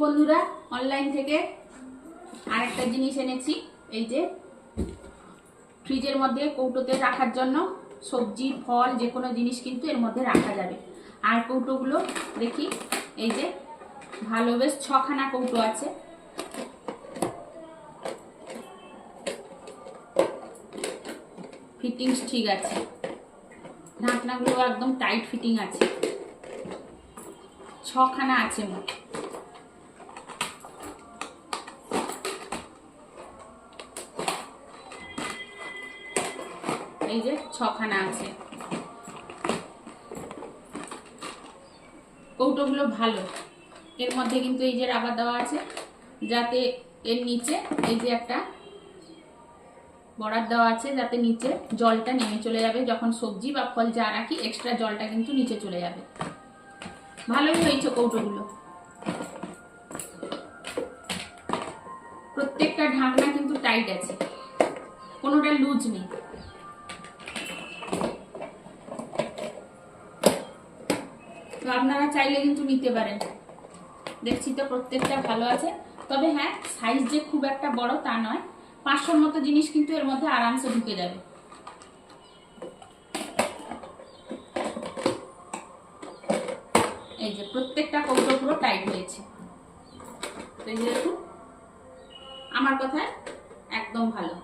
বন্ধুরা, অনলাইন থেকে আরেকটা জিনিস এনেছি। এই যে ফ্রিজের মধ্যে কৌটোতে রাখার জন্য সবজি ফল যে কোনো জিনিস কিন্তু এর মধ্যে রাখা যাবে। আর কৌটোগুলো দেখি, এই যে ভালো বেশ 6খানা কৌটো আছে। ফিটিংস ঠিক আছে, ঢাকনাগুলো একদম টাইট ফিটিং আছে। 6খানা আছে মোট। এই যে 6খানা আছে। কৌটোগুলো ভালো। এর মধ্যে কিন্তু এই যে রাবার দেওয়া আছে, যাতে এর নিচে এই যে একটা বরাদ দেওয়া আছে, যাতে নিচে জলটা নেমে চলে যাবে। যখন সবজি বা ফল যা রাখি এক্সট্রা জলটা কিন্তু নিচে চলে যাবে। ভালোই হয়েছে কৌটোগুলো। প্রত্যেকটা ঢাকনা কিন্তু টাইট আছে, কোনোটা লুজ নেই। তো আপনারা চাইলে কিন্তু নিতে পারেন। দেখছি তো প্রত্যেকটা ভালো আছে। তবে হ্যাঁ, সাইজ যে খুব একটা বড় তা নয়। 500-র মতো জিনিস কিন্তু এর মধ্যে আরামসে ঢুকে যাবে। এই যে প্রত্যেকটা কৌটো পুরো টাইট হয়েছে। তো এই যে দেখুন, আমার কথায় একদম ভালো।